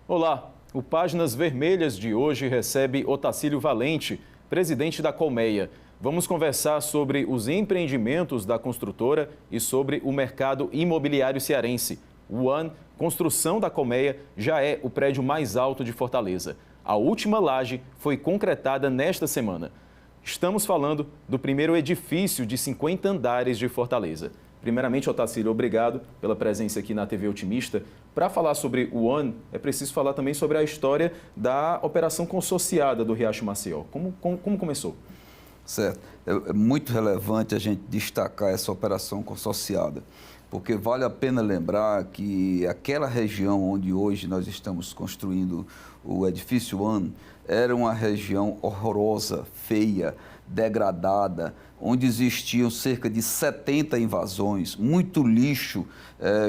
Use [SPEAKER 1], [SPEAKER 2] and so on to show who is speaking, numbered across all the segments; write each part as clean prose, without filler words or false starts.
[SPEAKER 1] Olá, o Páginas Vermelhas de hoje recebe Otacílio Valente, presidente da Colmeia. Vamos conversar sobre os empreendimentos da construtora e sobre o mercado imobiliário cearense. O One Construção da Colmeia já é o prédio mais alto de Fortaleza. A última laje foi concretada nesta semana. Estamos falando do primeiro edifício de 50 andares de Fortaleza. Primeiramente, Otacílio, obrigado pela presença aqui na TV Otimista. Para falar sobre o One, é preciso falar também sobre a história da operação consorciada do Riacho Maceió. Como começou?
[SPEAKER 2] Certo. É muito relevante a gente destacar essa operação consorciada, porque vale a pena lembrar que aquela região onde hoje nós estamos construindo o edifício One era uma região horrorosa, feia, degradada, onde existiam cerca de 70 invasões, muito lixo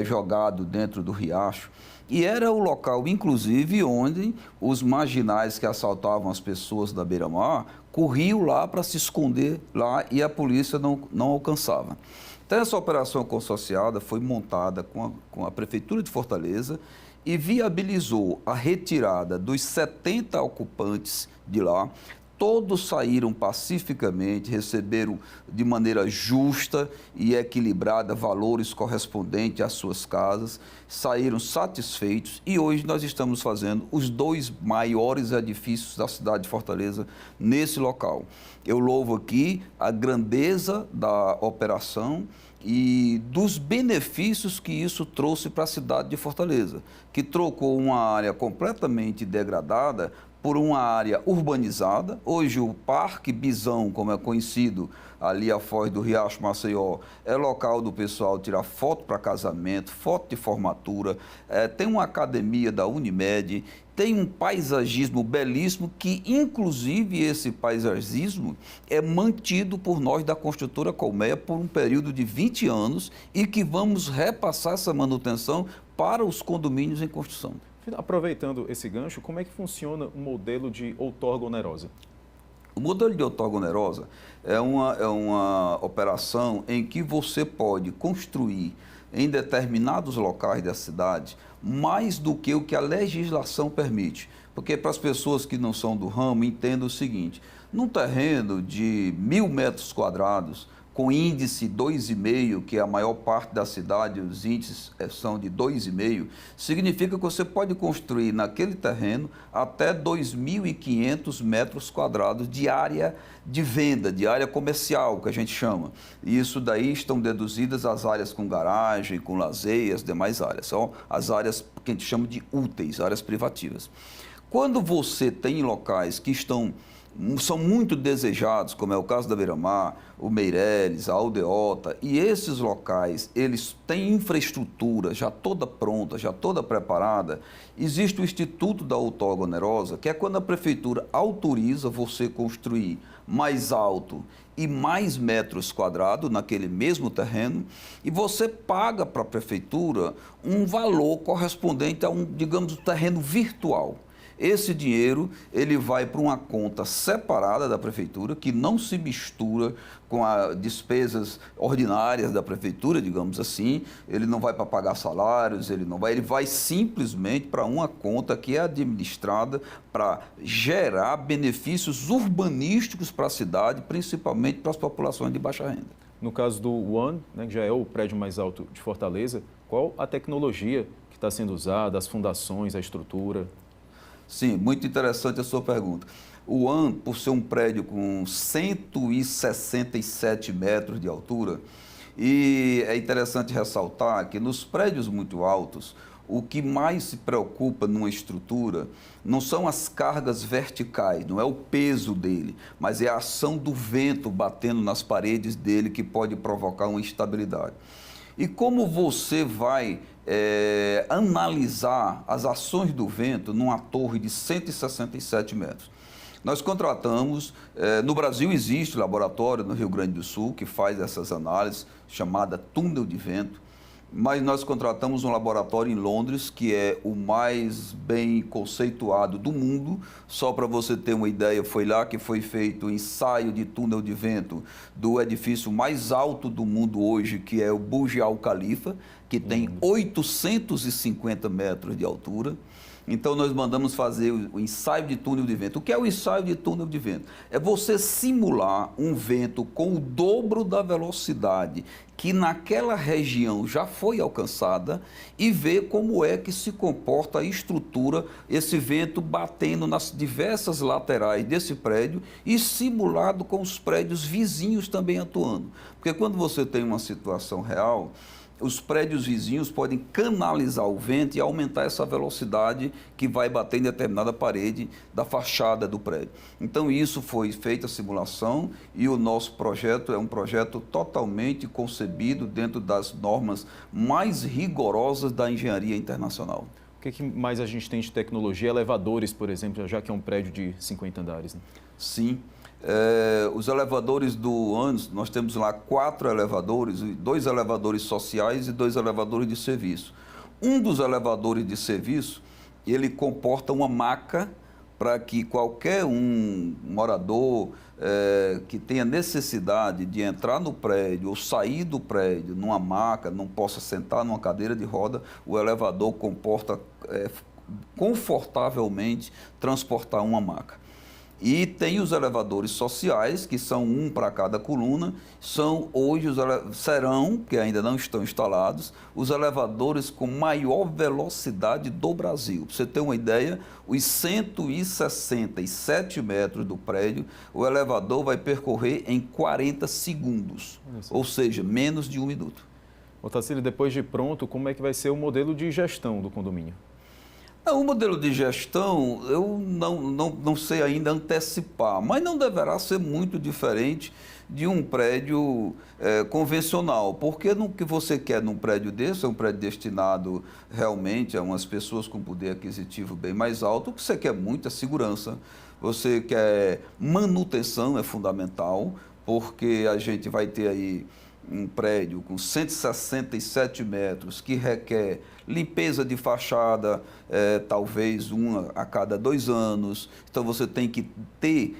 [SPEAKER 2] jogado dentro do riacho. E era o local, inclusive, onde os marginais que assaltavam as pessoas da beira-mar corriam lá para se esconder lá e a polícia não alcançava. Então, essa operação consorciada foi montada com a Prefeitura de Fortaleza e viabilizou a retirada dos 70 ocupantes de lá. Todos saíram pacificamente, receberam de maneira justa e equilibrada valores correspondentes às suas casas, saíram satisfeitos e hoje nós estamos fazendo os 2 maiores edifícios da cidade de Fortaleza nesse local. Eu louvo aqui a grandeza da operação e dos benefícios que isso trouxe para a cidade de Fortaleza, que trocou uma área completamente degradada por uma área urbanizada. Hoje o Parque Bisão, como é conhecido ali à foz do Riacho Maceió, é local do pessoal tirar foto para casamento, foto de formatura, tem uma academia da Unimed, tem um paisagismo belíssimo que, inclusive, esse paisagismo é mantido por nós da construtora Colmeia por um período de 20 anos e que vamos repassar essa manutenção para os condomínios em construção.
[SPEAKER 1] Aproveitando esse gancho, como é que funciona o modelo de outorga onerosa?
[SPEAKER 2] O modelo de outorga onerosa é uma operação em que você pode construir em determinados locais da cidade mais do que o que a legislação permite. Porque para as pessoas que não são do ramo, entendam o seguinte: num terreno de 1.000 metros quadrados, com índice 2,5, que é a maior parte da cidade, os índices são de 2,5, significa que você pode construir naquele terreno até 2.500 metros quadrados de área de venda, de área comercial, que a gente chama. E isso daí estão deduzidas as áreas com garagem, com lazer, as demais áreas. São as áreas que a gente chama de úteis, áreas privativas. Quando você tem locais que são muito desejados, como é o caso da Beira-Mar, o Meireles, a Aldeota, e esses locais, eles têm infraestrutura já toda pronta, já toda preparada. Existe o Instituto da Outorga Onerosa, que é quando a prefeitura autoriza você construir mais alto e mais metros quadrados naquele mesmo terreno, e você paga para a prefeitura um valor correspondente a digamos, um terreno virtual. Esse dinheiro, ele vai para uma conta separada da prefeitura, que não se mistura com as despesas ordinárias da prefeitura, digamos assim. Ele não vai para pagar salários, ele vai simplesmente para uma conta que é administrada para gerar benefícios urbanísticos para a cidade, principalmente para as populações de baixa renda.
[SPEAKER 1] No caso do One, né, que já é o prédio mais alto de Fortaleza, qual a tecnologia que está sendo usada, as fundações, a estrutura?
[SPEAKER 2] Sim, muito interessante a sua pergunta. O One, por ser um prédio com 167 metros de altura, e é interessante ressaltar que nos prédios muito altos, o que mais se preocupa numa estrutura não são as cargas verticais, não é o peso dele, mas é a ação do vento batendo nas paredes dele que pode provocar uma instabilidade. E como você vai analisar as ações do vento numa torre de 167 metros? Nós contratamos, no Brasil existe um laboratório no Rio Grande do Sul que faz essas análises, chamada túnel de vento, mas nós contratamos um laboratório em Londres, que é o mais bem conceituado do mundo. Só para você ter uma ideia, foi lá que foi feito o ensaio de túnel de vento do edifício mais alto do mundo hoje, que é o Burj Al Khalifa, que tem 850 metros de altura. Então, nós mandamos fazer o ensaio de túnel de vento. O que é o ensaio de túnel de vento? É você simular um vento com o dobro da velocidade que naquela região já foi alcançada e ver como é que se comporta a estrutura, esse vento batendo nas diversas laterais desse prédio e simulado com os prédios vizinhos também atuando. Porque quando você tem uma situação real, os prédios vizinhos podem canalizar o vento e aumentar essa velocidade que vai bater em determinada parede da fachada do prédio. Então, isso foi feita a simulação e o nosso projeto é um projeto totalmente concebido dentro das normas mais rigorosas da engenharia internacional.
[SPEAKER 1] O que mais a gente tem de tecnologia? Elevadores, por exemplo, já que é um prédio de 50 andares, né?
[SPEAKER 2] Sim. Os elevadores do ANS, nós temos lá 4 elevadores, 2 elevadores sociais e 2 elevadores de serviço. Um dos elevadores de serviço, ele comporta uma maca para que qualquer morador que tenha necessidade de entrar no prédio ou sair do prédio numa maca, não possa sentar numa cadeira de roda, o elevador comporta confortavelmente transportar uma maca. E tem os elevadores sociais, que são um para cada coluna, serão, que ainda não estão instalados, os elevadores com maior velocidade do Brasil. Para você ter uma ideia, os 167 metros do prédio, o elevador vai percorrer em 40 segundos, ou seja, menos de 1 minuto.
[SPEAKER 1] Otacílio, depois de pronto, como é que vai ser o modelo de gestão do condomínio?
[SPEAKER 2] O modelo de gestão, eu não sei ainda antecipar, mas não deverá ser muito diferente de um prédio convencional, porque o que você quer num prédio desse, é um prédio destinado realmente a umas pessoas com poder aquisitivo bem mais alto, o que você quer muito é segurança, você quer manutenção, é fundamental, porque a gente vai ter aí um prédio com 167 metros que requer limpeza de fachada, talvez uma a cada 2 anos. Então, você tem que ter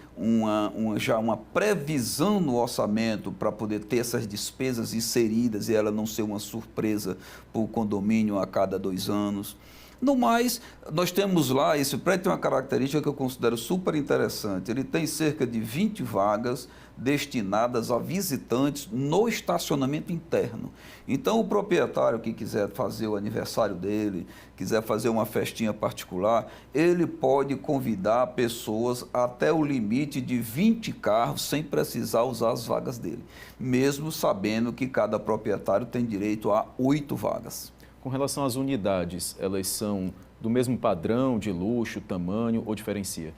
[SPEAKER 2] já uma previsão no orçamento para poder ter essas despesas inseridas e ela não ser uma surpresa para o condomínio a cada 2 anos. No mais, nós temos lá, esse prédio tem uma característica que eu considero super interessante. Ele tem cerca de 20 vagas destinadas a visitantes no estacionamento interno. Então, o proprietário que quiser fazer o aniversário dele, quiser fazer uma festinha particular, ele pode convidar pessoas até o limite de 20 carros sem precisar usar as vagas dele, mesmo sabendo que cada proprietário tem direito a 8 vagas.
[SPEAKER 1] Com relação às unidades, elas são do mesmo padrão de luxo, tamanho ou diferencia?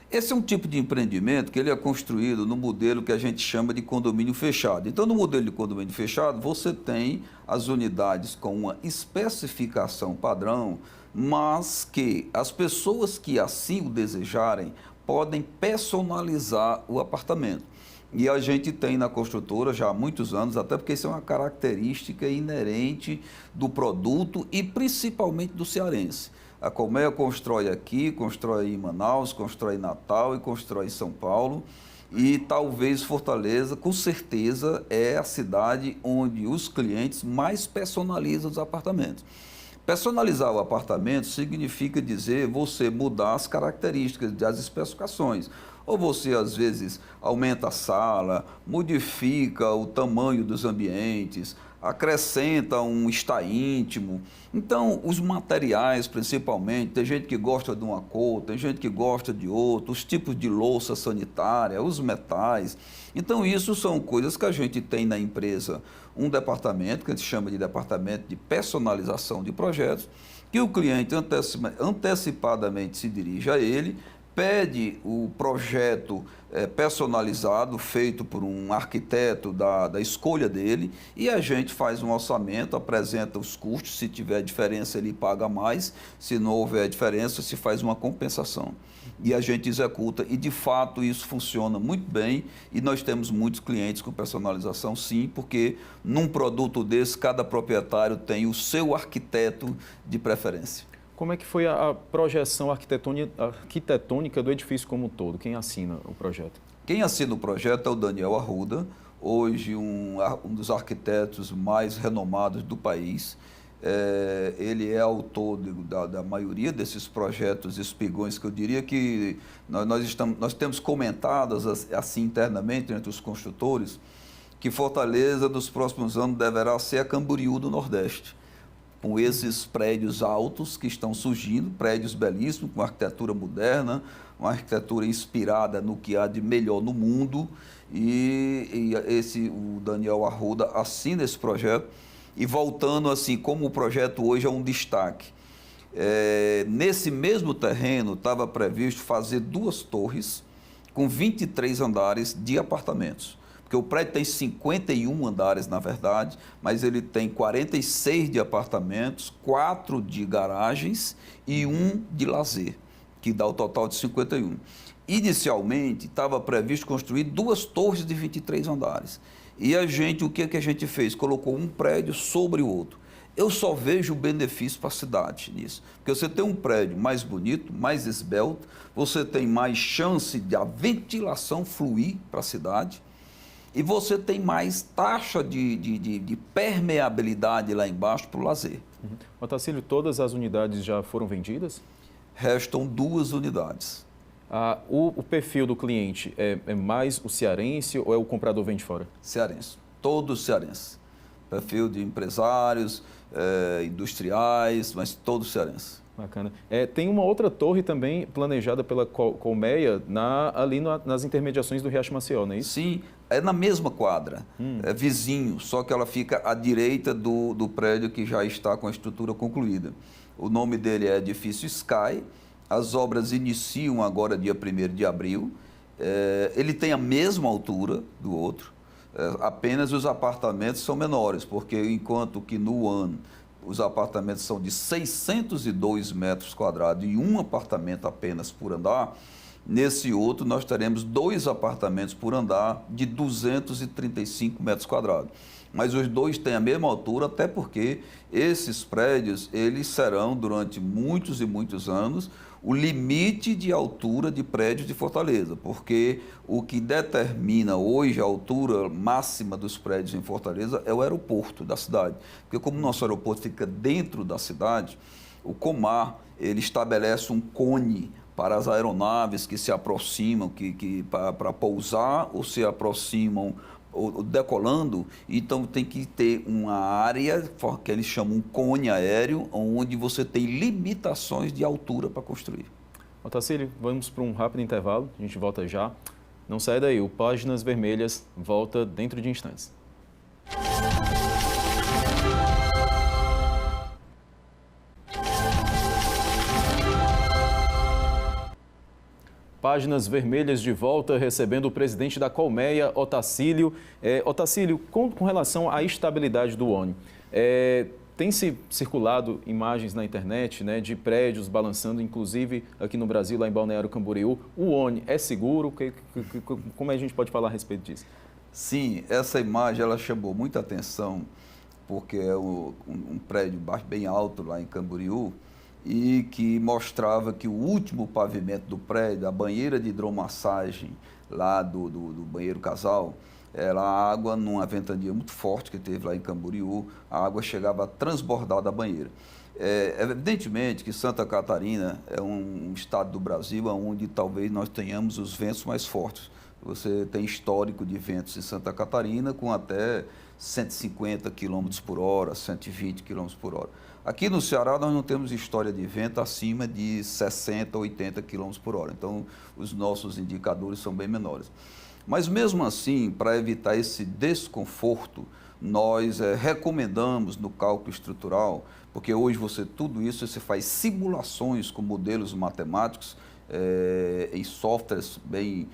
[SPEAKER 2] Esse é um tipo de empreendimento que ele é construído no modelo que a gente chama de condomínio fechado. Então, no modelo de condomínio fechado, você tem as unidades com uma especificação padrão, mas que as pessoas que assim o desejarem podem personalizar o apartamento. E a gente tem na construtora já há muitos anos, até porque isso é uma característica inerente do produto e principalmente do cearense. A Colmeia constrói aqui, constrói em Manaus, constrói em Natal e constrói em São Paulo. E talvez Fortaleza, com certeza, é a cidade onde os clientes mais personalizam os apartamentos. Personalizar o apartamento significa dizer você mudar as características das especificações. Ou você, às vezes, aumenta a sala, modifica o tamanho dos ambientes, acrescenta um estar íntimo. Então, os materiais, principalmente, tem gente que gosta de uma cor, tem gente que gosta de outra, os tipos de louça sanitária, os metais. Então, isso são coisas que a gente tem na empresa, um departamento, que a gente chama de departamento de personalização de projetos, que o cliente antecipadamente se dirige a ele, pede o projeto personalizado, feito por um arquiteto da escolha dele, e a gente faz um orçamento, apresenta os custos, se tiver diferença ele paga mais, se não houver diferença se faz uma compensação. E a gente executa, e de fato isso funciona muito bem, e nós temos muitos clientes com personalização sim, porque num produto desse cada proprietário tem o seu arquiteto de preferência.
[SPEAKER 1] Como é que foi a projeção arquitetônica do edifício como um todo? Quem assina o projeto?
[SPEAKER 2] Quem assina o projeto é o Daniel Arruda, hoje um dos arquitetos mais renomados do país. ele é autor da maioria desses projetos espigões, que eu diria que nós temos comentadas assim internamente entre os construtores, que Fortaleza, nos próximos anos, deverá ser a Camboriú do Nordeste, com esses prédios altos que estão surgindo, prédios belíssimos, com arquitetura moderna, uma arquitetura inspirada no que há de melhor no mundo, e o Daniel Arruda assina esse projeto. E voltando assim, como o projeto hoje é um destaque, nesse mesmo terreno estava previsto fazer 2 torres com 23 andares de apartamentos. Porque o prédio tem 51 andares, na verdade, mas ele tem 46 de apartamentos, 4 de garagens e 1 de lazer, que dá o total de 51. Inicialmente, estava previsto construir 2 torres de 23 andares. E o que a gente fez? Colocou um prédio sobre o outro. Eu só vejo benefício para a cidade nisso. Porque você tem um prédio mais bonito, mais esbelto, você tem mais chance de a ventilação fluir para a cidade e você tem mais taxa de permeabilidade lá embaixo para o lazer.
[SPEAKER 1] Otacílio, todas as unidades já foram vendidas?
[SPEAKER 2] Restam 2 unidades.
[SPEAKER 1] O perfil do cliente é mais o cearense ou é o comprador vem de fora?
[SPEAKER 2] Cearense, todos cearenses. Perfil de empresários, industriais, mas todos cearenses.
[SPEAKER 1] Bacana. Tem uma outra torre também planejada pela Colmeia ali nas intermediações do Riacho Maceió, não é isso?
[SPEAKER 2] Sim, é na mesma quadra, é vizinho, só que ela fica à direita do prédio que já está com a estrutura concluída. O nome dele é Edifício Sky. As obras iniciam agora dia 1º de abril. Ele tem a mesma altura do outro, apenas os apartamentos são menores, porque enquanto que no One os apartamentos são de 602 metros quadrados e um apartamento apenas por andar, nesse outro nós teremos 2 apartamentos por andar de 235 metros quadrados. Mas os 2 têm a mesma altura, até porque esses prédios, eles serão, durante muitos e muitos anos, o limite de altura de prédios de Fortaleza, porque o que determina hoje a altura máxima dos prédios em Fortaleza é o aeroporto da cidade. Porque como o nosso aeroporto fica dentro da cidade, o Comar, ele estabelece um cone para as aeronaves que se aproximam, para pousar ou se aproximam decolando, então tem que ter uma área que eles chamam um cone aéreo, onde você tem limitações de altura para construir.
[SPEAKER 1] Otacílio, vamos para um rápido intervalo, a gente volta já. Não sai daí, o Páginas Vermelhas volta dentro de instantes. Páginas Vermelhas de volta, recebendo o presidente da Colmeia, Otacílio. Otacílio, com relação à estabilidade do ONI, tem se circulado imagens na internet, né, de prédios balançando, inclusive aqui no Brasil, lá em Balneário Camboriú. O ONI é seguro? Como a gente pode falar a respeito disso?
[SPEAKER 2] Sim, essa imagem ela chamou muita atenção, porque é um prédio bem alto lá em Camboriú, e que mostrava que o último pavimento do prédio, a banheira de hidromassagem lá do banheiro casal, era a água numa ventania muito forte que teve lá em Camboriú, a água chegava a transbordar da banheira. Evidentemente que Santa Catarina é um estado do Brasil onde talvez nós tenhamos os ventos mais fortes. Você tem histórico de ventos em Santa Catarina com até 150 km por hora, 120 km por hora. Aqui no Ceará nós não temos história de vento acima de 60, 80 km por hora. Então, os nossos indicadores são bem menores. Mas mesmo assim, para evitar esse desconforto, nós recomendamos no cálculo estrutural, porque hoje tudo isso você faz simulações com modelos matemáticos em softwares bem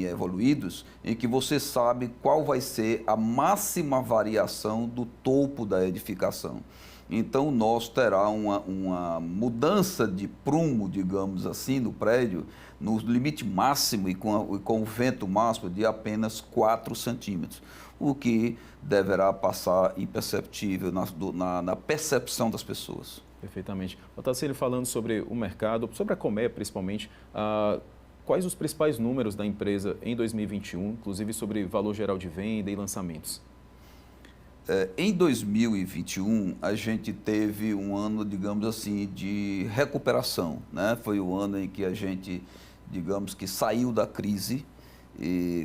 [SPEAKER 2] evoluídos, em que você sabe qual vai ser a máxima variação do topo da edificação. Então, o nosso terá uma mudança de prumo, digamos assim, no prédio, no limite máximo e com o vento máximo de apenas 4 centímetros, o que deverá passar imperceptível na percepção das pessoas.
[SPEAKER 1] Perfeitamente. Otacílio, falando sobre o mercado, sobre a Colmeia principalmente, quais os principais números da empresa em 2021, inclusive sobre valor geral de venda e lançamentos?
[SPEAKER 2] Em 2021, a gente teve um ano, digamos assim, de recuperação, né? Foi o ano em que a gente, digamos que saiu da crise,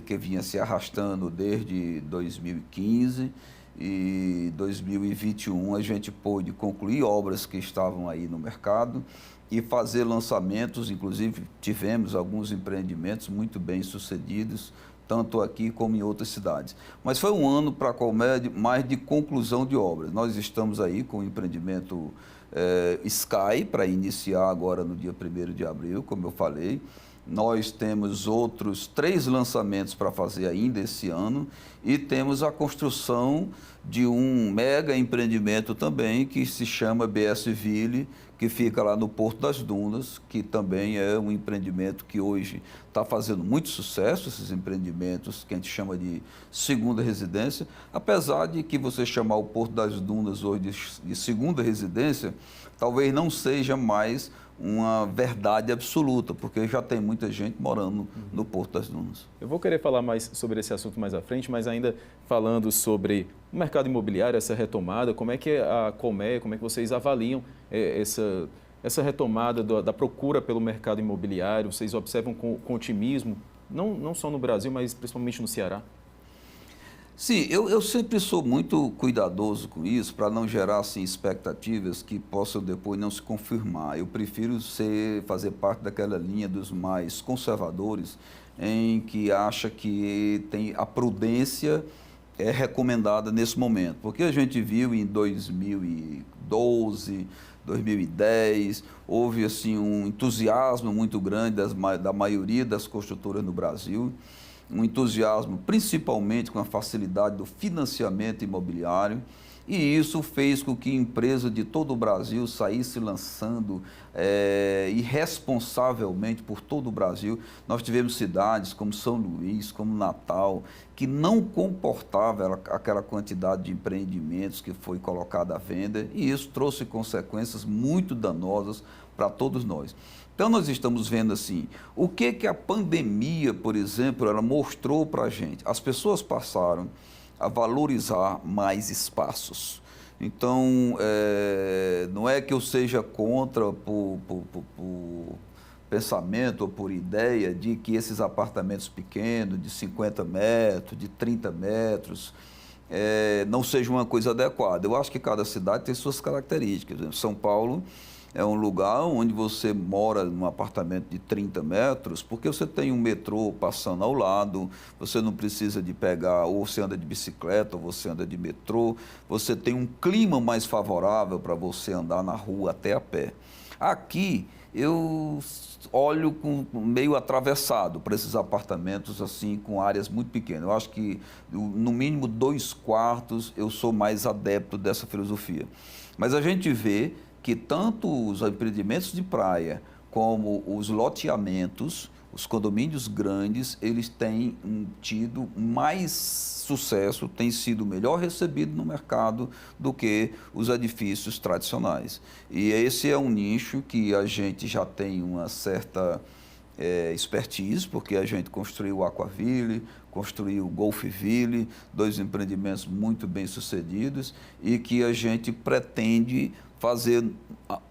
[SPEAKER 2] que vinha se arrastando desde 2015, e 2021 a gente pôde concluir obras que estavam aí no mercado e fazer lançamentos. Inclusive tivemos alguns empreendimentos muito bem sucedidos, tanto aqui como em outras cidades. Mas foi um ano para a Colmed mais de conclusão de obras. Nós estamos aí com o empreendimento Sky para iniciar agora no dia 1º de abril, como eu falei. Nós temos outros 3 lançamentos para fazer ainda esse ano e temos a construção de um mega empreendimento também que se chama BS Ville, que fica lá no Porto das Dunas, que também é um empreendimento que hoje está fazendo muito sucesso, esses empreendimentos que a gente chama de segunda residência, apesar de que você chamar o Porto das Dunas hoje de segunda residência, talvez não seja mais uma verdade absoluta, porque já tem muita gente morando no Porto das Dunas.
[SPEAKER 1] Eu vou querer falar mais sobre esse assunto mais à frente, mas ainda falando sobre o mercado imobiliário, essa retomada, como é que a Colmeia, como é que vocês avaliam essa retomada da procura pelo mercado imobiliário? Vocês observam com otimismo, não só no Brasil, mas principalmente no Ceará?
[SPEAKER 2] Sim, eu sempre sou muito cuidadoso com isso, para não gerar assim, expectativas que possam depois não se confirmar. Eu prefiro fazer parte daquela linha dos mais conservadores, em que acha que tem a prudência recomendada nesse momento. Porque a gente viu em 2012, 2010, houve assim, um entusiasmo muito grande da maioria das construtoras no Brasil, um entusiasmo principalmente com a facilidade do financiamento imobiliário, e isso fez com que empresas de todo o Brasil saíssem lançando irresponsavelmente por todo o Brasil. Nós tivemos cidades como São Luís, como Natal, que não comportava aquela quantidade de empreendimentos que foi colocada à venda, e isso trouxe consequências muito danosas para todos nós. Então, nós estamos vendo assim, o que a pandemia, por exemplo, ela mostrou para a gente? As pessoas passaram a valorizar mais espaços. Então, não é que eu seja contra por pensamento ou por ideia de que esses apartamentos pequenos, de 50 metros, de 30 metros, não sejam uma coisa adequada. Eu acho que cada cidade tem suas características. São Paulo é um lugar onde você mora num apartamento de 30 metros, porque você tem um metrô passando ao lado, você não precisa de pegar, ou você anda de bicicleta, ou você anda de metrô, você tem um clima mais favorável para você andar na rua até a pé. Aqui, eu olho meio atravessado para esses apartamentos assim, com áreas muito pequenas. Eu acho que, no mínimo, 2 quartos, eu sou mais adepto dessa filosofia. Mas a gente vê que tanto os empreendimentos de praia como os loteamentos, os condomínios grandes, eles têm tido mais sucesso, têm sido melhor recebidos no mercado do que os edifícios tradicionais. E esse é um nicho que a gente já tem uma certa expertise, porque a gente construiu o Aquaville, construiu o Golfville, 2 empreendimentos muito bem sucedidos, e que a gente pretende fazer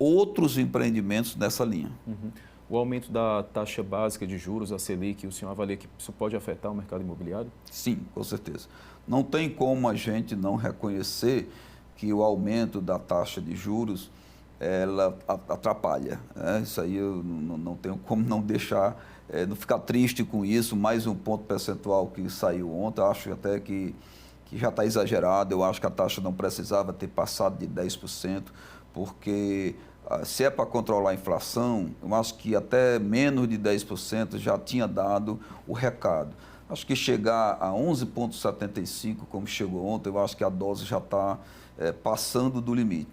[SPEAKER 2] outros empreendimentos nessa linha.
[SPEAKER 1] Uhum. O aumento da taxa básica de juros, a Selic, o senhor avalia que isso pode afetar o mercado imobiliário?
[SPEAKER 2] Sim, com certeza. Não tem como a gente não reconhecer que o aumento da taxa de juros, ela atrapalha. Isso aí eu não tenho como não deixar, não ficar triste com isso. Mais um ponto percentual que saiu ontem, acho até que já está exagerado. Eu acho que a taxa não precisava ter passado de 10%, porque se é para controlar a inflação, eu acho que até menos de 10% já tinha dado o recado. Acho que chegar a 11,75, como chegou ontem, eu acho que a dose já está passando do limite.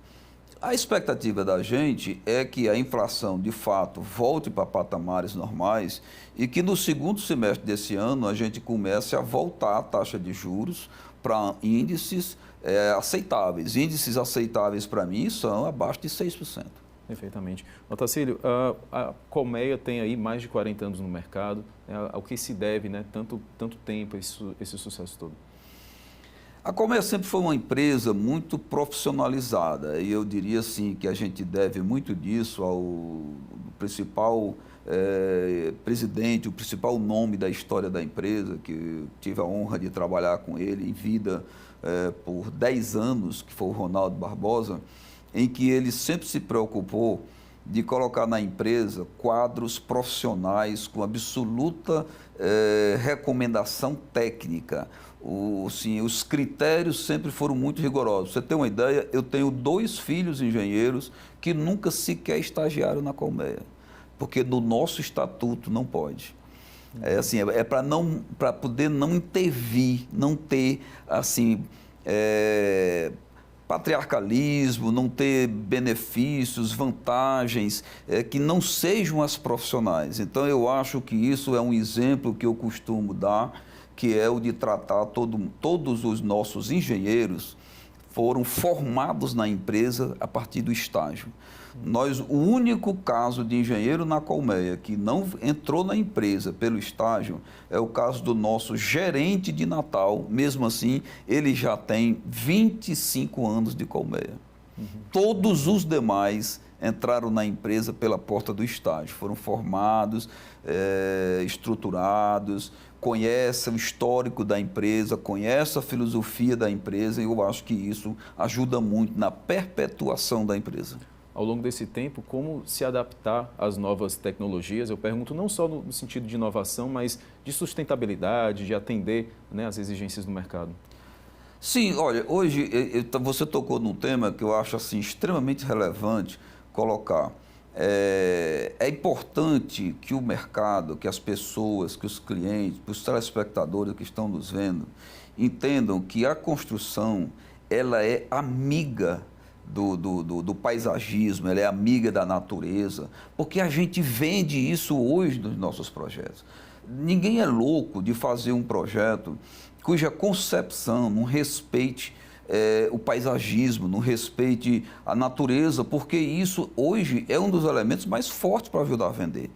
[SPEAKER 2] A expectativa da gente é que a inflação, de fato, volte para patamares normais e que no segundo semestre desse ano a gente comece a voltar a taxa de juros para índices aceitáveis. Índices aceitáveis para mim são abaixo de 6%.
[SPEAKER 1] Perfeitamente. Otacílio, a Colmeia tem aí mais de 40 anos no mercado. Ao que se deve, né, tanto tempo esse sucesso todo?
[SPEAKER 2] A Colmeia sempre foi uma empresa muito profissionalizada e eu diria assim que a gente deve muito disso ao principal presidente, o principal nome da história da empresa, que eu tive a honra de trabalhar com ele em vida por 10 anos, que foi o Ronaldo Barbosa, em que ele sempre se preocupou de colocar na empresa quadros profissionais com absoluta recomendação técnica. Os critérios sempre foram muito rigorosos. Pra você ter uma ideia, eu tenho 2 filhos engenheiros que nunca sequer estagiaram na Colmeia, porque no nosso estatuto não pode. Para poder não intervir, não ter assim patriarcalismo, não ter benefícios, vantagens que não sejam as profissionais. Então eu acho que isso é um exemplo que eu costumo dar, que é o de tratar todos os nossos engenheiros foram formados na empresa a partir do estágio. O único caso de engenheiro na Colmeia que não entrou na empresa pelo estágio é o caso do nosso gerente de Natal. Mesmo assim, ele já tem 25 anos de Colmeia. Todos os demais entraram na empresa pela porta do estágio, foram formados, estruturados, conhecem o histórico da empresa, conhecem a filosofia da empresa, e eu acho que isso ajuda muito na perpetuação da empresa.
[SPEAKER 1] Ao longo desse tempo, como se adaptar às novas tecnologias? Eu pergunto não só no sentido de inovação, mas de sustentabilidade, de atender, né, às exigências do mercado.
[SPEAKER 2] Sim, olha, hoje você tocou num tema que eu acho assim, extremamente relevante colocar. É importante que o mercado, que as pessoas, que os clientes, que os telespectadores que estão nos vendo, entendam que a construção ela é amiga do paisagismo, ela é amiga da natureza, porque a gente vende isso hoje nos nossos projetos. Ninguém é louco de fazer um projeto cuja concepção não respeite o paisagismo, não respeite a natureza, porque isso hoje é um dos elementos mais fortes para ajudar a vender.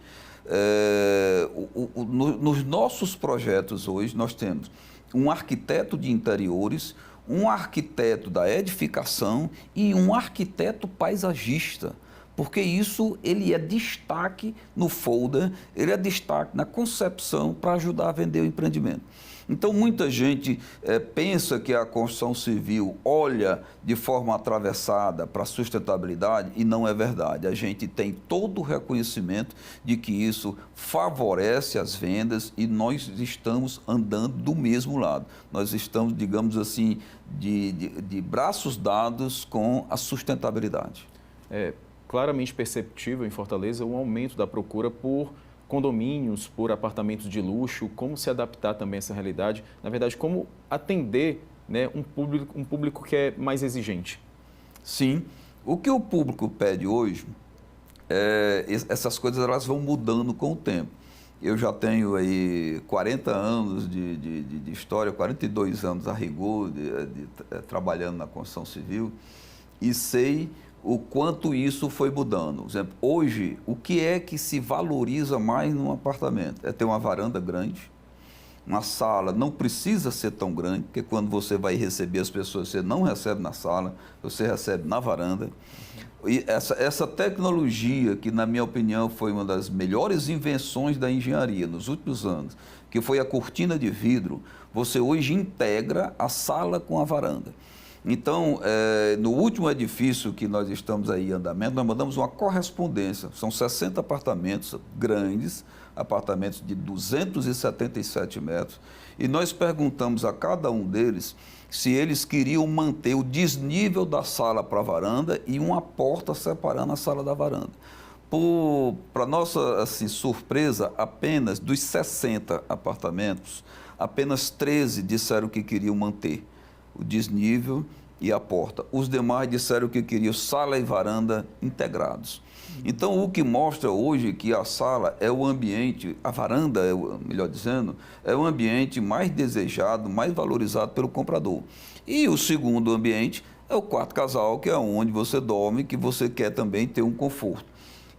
[SPEAKER 2] Nos nossos projetos hoje nós temos um arquiteto de interiores, um arquiteto da edificação e um arquiteto paisagista, porque isso ele é destaque no folder, ele é destaque na concepção para ajudar a vender o empreendimento. Então, muita gente pensa que a construção civil olha de forma atravessada para a sustentabilidade e não é verdade. A gente tem todo o reconhecimento de que isso favorece as vendas e nós estamos andando do mesmo lado. Nós estamos, digamos assim, de braços dados com a sustentabilidade.
[SPEAKER 1] É claramente perceptível em Fortaleza um aumento da procura por condomínios, por apartamentos de luxo. Como se adaptar também a essa realidade? Na verdade, como atender, né, um público que é mais exigente?
[SPEAKER 2] Sim. O que o público pede hoje, essas coisas elas vão mudando com o tempo. Eu já tenho aí 40 anos de história, 42 anos a rigor, trabalhando na construção civil, e sei o quanto isso foi mudando. Por exemplo, hoje, o que é que se valoriza mais num apartamento? É ter uma varanda grande, uma sala não precisa ser tão grande, porque quando você vai receber as pessoas, você não recebe na sala, você recebe na varanda. E essa tecnologia, que na minha opinião foi uma das melhores invenções da engenharia nos últimos anos, que foi a cortina de vidro, você hoje integra a sala com a varanda. Então, no último edifício que nós estamos aí em andamento, nós mandamos uma correspondência. São 60 apartamentos grandes, apartamentos de 277 metros, e nós perguntamos a cada um deles se eles queriam manter o desnível da sala para a varanda e uma porta separando a sala da varanda. Para nossa assim, surpresa, apenas dos 60 apartamentos, apenas 13 disseram que queriam manter o desnível e a porta. Os demais disseram que queriam sala e varanda integrados. Então, o que mostra hoje que a sala é o ambiente, a varanda, melhor dizendo, é o ambiente mais desejado, mais valorizado pelo comprador. E o segundo ambiente é o quarto casal, que é onde você dorme, que você quer também ter um conforto.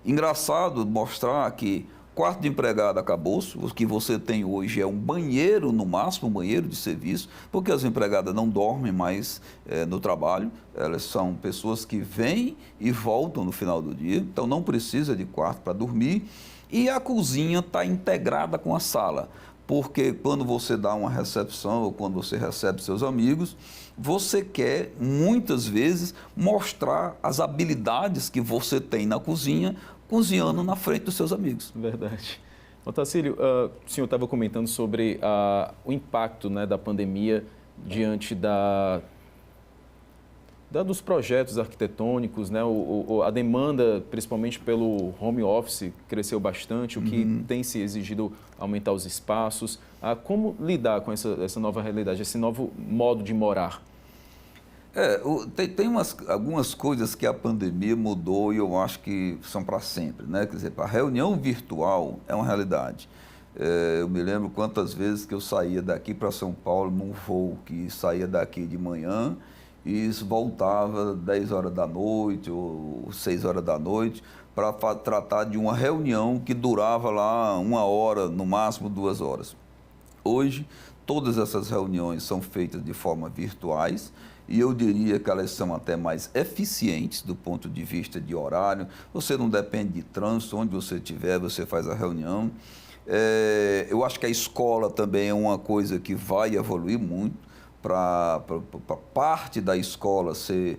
[SPEAKER 2] Engraçado mostrar que Quarto de empregado acabou-se, o que você tem hoje é um banheiro, no máximo, um banheiro de serviço, porque as empregadas não dormem mais no trabalho, elas são pessoas que vêm e voltam no final do dia, então não precisa de quarto para dormir, e a cozinha está integrada com a sala, porque quando você dá uma recepção ou quando você recebe seus amigos, você quer, muitas vezes, mostrar as habilidades que você tem na cozinha, cozinhando na frente dos seus amigos.
[SPEAKER 1] Verdade. Otacílio, o senhor estava comentando sobre o impacto, né, da pandemia diante dos projetos arquitetônicos, né, a demanda, principalmente pelo home office, cresceu bastante, o que tem se exigido aumentar os espaços. Como lidar com essa nova realidade, esse novo modo de morar?
[SPEAKER 2] Tem algumas coisas que a pandemia mudou e eu acho que são para sempre, né? Quer dizer, a reunião virtual é uma realidade. Eu me lembro quantas vezes que eu saía daqui para São Paulo num voo que saía daqui de manhã e voltava 10 horas da noite ou 6 horas da noite para tratar de uma reunião que durava lá 1 hora, no máximo 2 horas. Hoje, todas essas reuniões são feitas de forma virtuais e eu diria que elas são até mais eficientes do ponto de vista de horário. Você não depende de trânsito, onde você estiver, você faz a reunião. Eu acho que a escola também é uma coisa que vai evoluir muito para parte da escola ser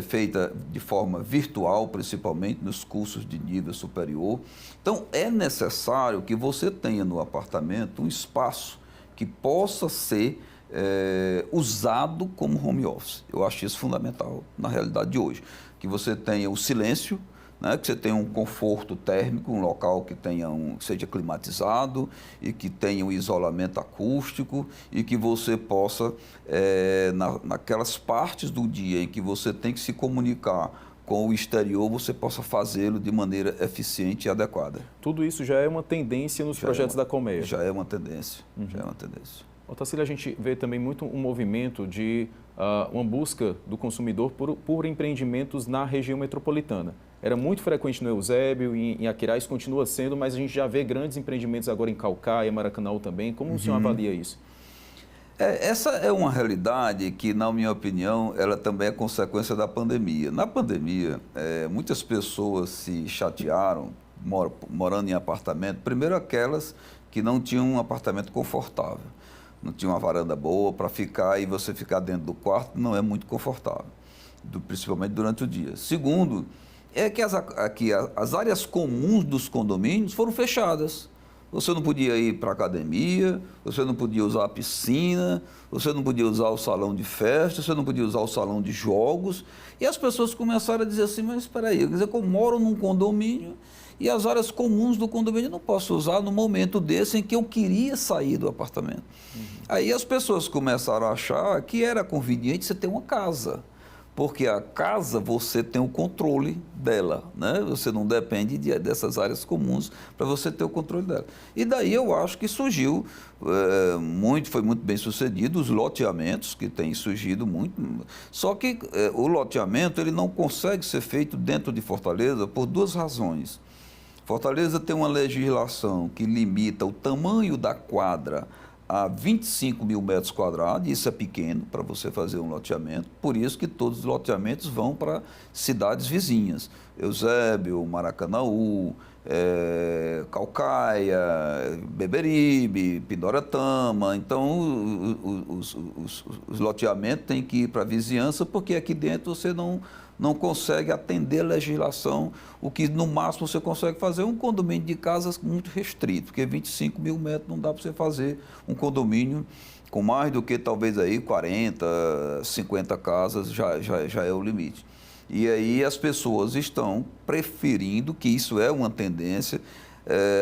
[SPEAKER 2] feita de forma virtual, principalmente nos cursos de nível superior. Então, é necessário que você tenha no apartamento um espaço que possa ser usado como home office. Eu acho isso fundamental na realidade de hoje. Que você tenha o silêncio, né, que você tenha um conforto térmico, um local que seja climatizado e que tenha um isolamento acústico e que você possa, naquelas partes do dia em que você tem que se comunicar com o exterior, você possa fazê-lo de maneira eficiente e adequada.
[SPEAKER 1] Tudo isso já é uma tendência nos projetos da Colmeia?
[SPEAKER 2] Já é uma tendência, já é uma tendência.
[SPEAKER 1] Otacílio, a gente vê também muito um movimento de uma busca do consumidor por empreendimentos na região metropolitana. Era muito frequente no Eusébio, em Aquiraz continua sendo, mas a gente já vê grandes empreendimentos agora em Caucaia, Maracanã também. Como o senhor avalia isso?
[SPEAKER 2] Essa é uma realidade que, na minha opinião, ela também é consequência da pandemia. Na pandemia, muitas pessoas se chatearam morando em apartamento. Primeiro, aquelas que não tinham um apartamento confortável. Não tinha uma varanda boa para ficar e você ficar dentro do quarto não é muito confortável, principalmente durante o dia. Segundo, é que as áreas comuns dos condomínios foram fechadas. Você não podia ir para a academia, você não podia usar a piscina, você não podia usar o salão de festa, você não podia usar o salão de jogos. E as pessoas começaram a dizer assim, mas espera aí, quer dizer que eu moro num condomínio e as áreas comuns do condomínio eu não posso usar no momento desse em que eu queria sair do apartamento. Aí as pessoas começaram a achar que era conveniente você ter uma casa, porque a casa você tem o controle dela, né? Você não depende dessas áreas comuns para você ter o controle dela. E daí eu acho que surgiu, foi muito bem sucedido, os loteamentos que têm surgido muito, só que o loteamento ele não consegue ser feito dentro de Fortaleza por 2 razões. Fortaleza tem uma legislação que limita o tamanho da quadra a 25 mil metros quadrados, isso é pequeno para você fazer um loteamento, por isso que todos os loteamentos vão para cidades vizinhas, Eusébio, Maracanaú, Caucaia, Beberibe, Pindoretama. Então os loteamentos têm que ir para a vizinhança, porque aqui dentro você não consegue atender a legislação, o que no máximo você consegue fazer um condomínio de casas muito restrito, porque 25 mil metros não dá para você fazer um condomínio com mais do que talvez aí 40, 50 casas, já é o limite. E aí as pessoas estão preferindo, que isso é uma tendência.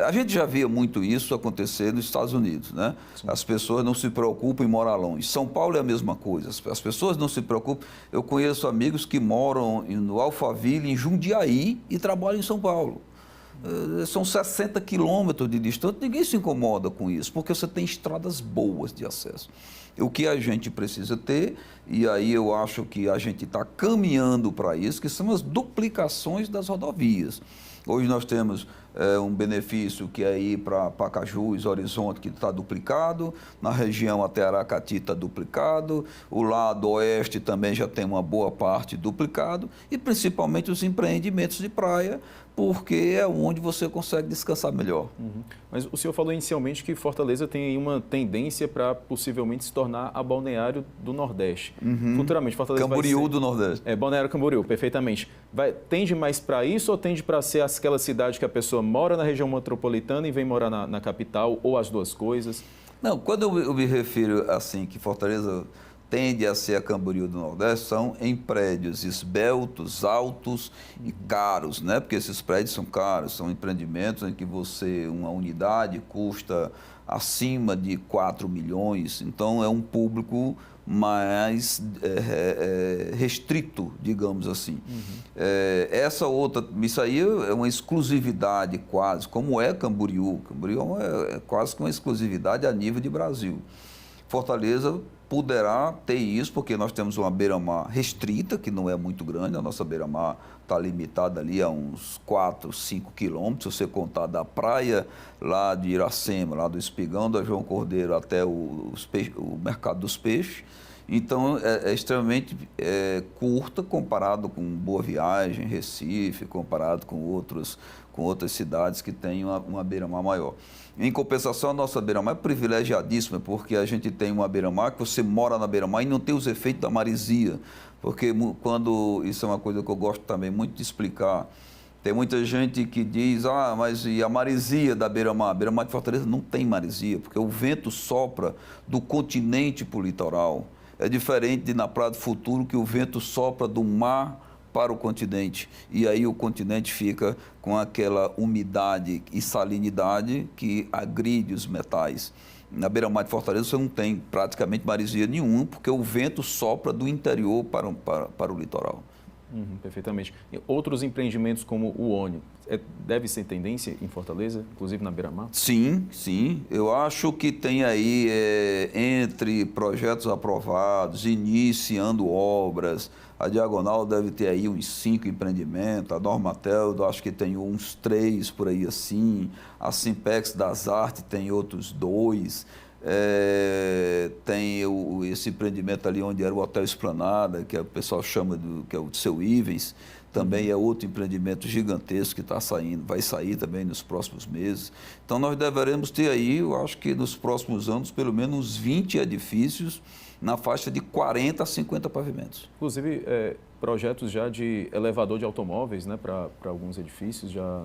[SPEAKER 2] A gente já via muito isso acontecer nos Estados Unidos, né? Sim. As pessoas não se preocupam em morar longe. São Paulo é a mesma coisa, as pessoas não se preocupam. Eu conheço amigos que moram no Alphaville, em Jundiaí, e trabalham em São Paulo. São 60 quilômetros de distância, ninguém se incomoda com isso, porque você tem estradas boas de acesso. O que a gente precisa ter, e aí eu acho que a gente está caminhando para isso, que são as duplicações das rodovias. Hoje nós temos um benefício que é ir para Pacajus, Horizonte, que está duplicado, na região até Aracati está duplicado, o lado oeste também já tem uma boa parte duplicado, e principalmente os empreendimentos de praia, porque é onde você consegue descansar melhor.
[SPEAKER 1] Uhum. Mas o senhor falou inicialmente que Fortaleza tem aí uma tendência para possivelmente se tornar a balneário do Nordeste. Futuramente, Fortaleza
[SPEAKER 2] Camboriú
[SPEAKER 1] vai ser...
[SPEAKER 2] do Nordeste.
[SPEAKER 1] Balneário Camboriú, perfeitamente. Tende mais para isso ou tende para ser aquela cidade que a pessoa mora na região metropolitana e vem morar na capital, ou as duas coisas?
[SPEAKER 2] Não, quando eu me refiro assim, que Fortaleza tende a ser a Camboriú do Nordeste, são em prédios esbeltos, altos e caros, né? Porque esses prédios são caros, são empreendimentos em que uma unidade custa acima de 4 milhões, então é um público mais restrito, digamos assim. Isso aí é uma exclusividade quase, como é Camboriú. Camboriú é quase que uma exclusividade a nível de Brasil. Fortaleza poderá ter isso, porque nós temos uma beira-mar restrita, que não é muito grande, a nossa beira-mar está limitada ali a uns 4, 5 quilômetros, se você contar da praia lá de Iracema, lá do Espigão, da João Cordeiro até o Mercado dos Peixes. Então, é extremamente curta comparado com Boa Viagem, Recife, comparado com outras cidades que têm uma beira-mar maior. Em compensação, a nossa beira-mar é privilegiadíssima, porque a gente tem uma beira-mar que você mora na beira-mar e não tem os efeitos da maresia. Porque isso é uma coisa que eu gosto também muito de explicar. Tem muita gente que diz, mas e a maresia da beira-mar? A beira-mar de Fortaleza não tem maresia, porque o vento sopra do continente para o litoral. É diferente de na Praia do Futuro, que o vento sopra do mar para o continente. E aí o continente fica com aquela umidade e salinidade que agride os metais. Na beira-mar de Fortaleza você não tem praticamente maresia nenhuma, porque o vento sopra do interior para o litoral.
[SPEAKER 1] Perfeitamente. E outros empreendimentos como o ONI, deve ser tendência em Fortaleza, inclusive na beira-mar?
[SPEAKER 2] Sim, sim. Eu acho que tem aí, entre projetos aprovados, iniciando obras, a Diagonal deve ter aí uns 5 empreendimentos, a Normatel, eu acho que tem uns 3 por aí assim, a Simpex das Artes tem outros 2, tem esse empreendimento ali onde era o Hotel Esplanada, que o pessoal chama que é o Seu Ivens, também é outro empreendimento gigantesco que está saindo, vai sair também nos próximos meses. Então nós deveremos ter aí, eu acho que nos próximos anos, pelo menos uns 20 edifícios na faixa de 40 a 50 pavimentos.
[SPEAKER 1] Inclusive, projetos já de elevador de automóveis, né, para alguns edifícios já...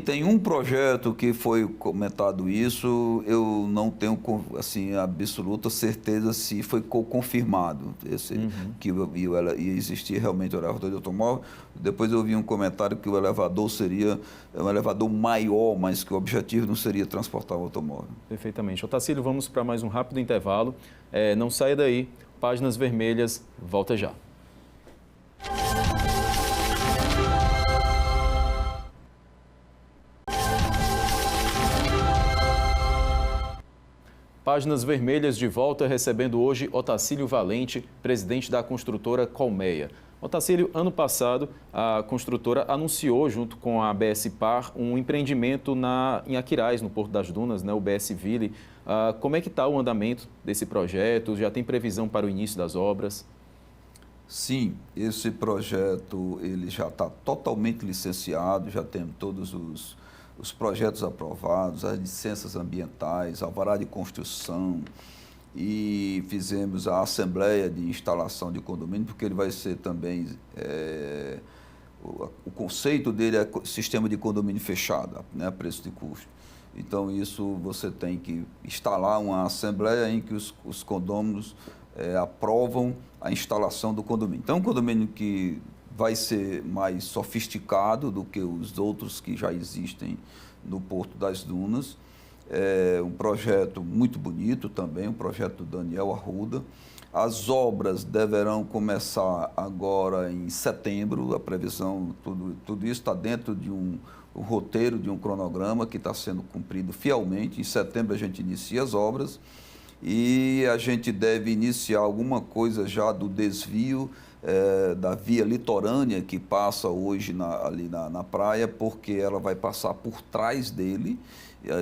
[SPEAKER 2] Tem um projeto que foi comentado isso, eu não tenho assim, absoluta certeza se foi confirmado que ia existir realmente o elevador de automóvel. Depois eu vi um comentário que o elevador seria um elevador maior, mas que o objetivo não seria transportar o automóvel.
[SPEAKER 1] Perfeitamente. Otacílio, vamos para mais um rápido intervalo. Não saia daí, Páginas Vermelhas, volta já. Páginas Vermelhas de volta, recebendo hoje Otacílio Valente, presidente da construtora Colmeia. Otacílio, ano passado, a construtora anunciou, junto com a BS Par, um empreendimento em Aquiraz, no Porto das Dunas, né, o BS Ville. Como é que está o andamento desse projeto? Já tem previsão para o início das obras?
[SPEAKER 2] Sim, esse projeto ele já está totalmente licenciado, já temos todos os projetos aprovados, as licenças ambientais, alvará de construção, e fizemos a assembleia de instalação de condomínio, porque ele vai ser também, o conceito dele é sistema de condomínio fechado, né, preço de custo. Então, isso você tem que instalar uma assembleia em que os condôminos aprovam a instalação do condomínio. Então, um condomínio que vai ser mais sofisticado do que os outros que já existem no Porto das Dunas. É um projeto muito bonito também, um projeto do Daniel Arruda. As obras deverão começar agora em setembro, a previsão, tudo isso está dentro de um roteiro, de um cronograma que está sendo cumprido fielmente. Em setembro a gente inicia as obras e a gente deve iniciar alguma coisa já do desvio da via litorânea que passa hoje ali na praia, porque ela vai passar por trás dele,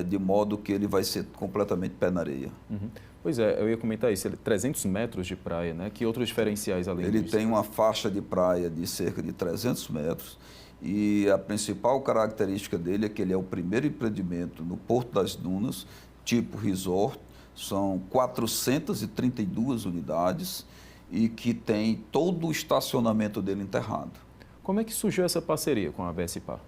[SPEAKER 2] de modo que ele vai ser completamente pé na areia.
[SPEAKER 1] Uhum. Pois é, eu ia comentar isso, 300 metros de praia, né? Que outros diferenciais além disso?
[SPEAKER 2] Ele tem uma faixa de praia de cerca de 300 metros e a principal característica dele é que ele é o primeiro empreendimento no Porto das Dunas, tipo resort, são 432 unidades e que tem todo o estacionamento dele enterrado.
[SPEAKER 1] Como é que surgiu essa parceria com a BSPA?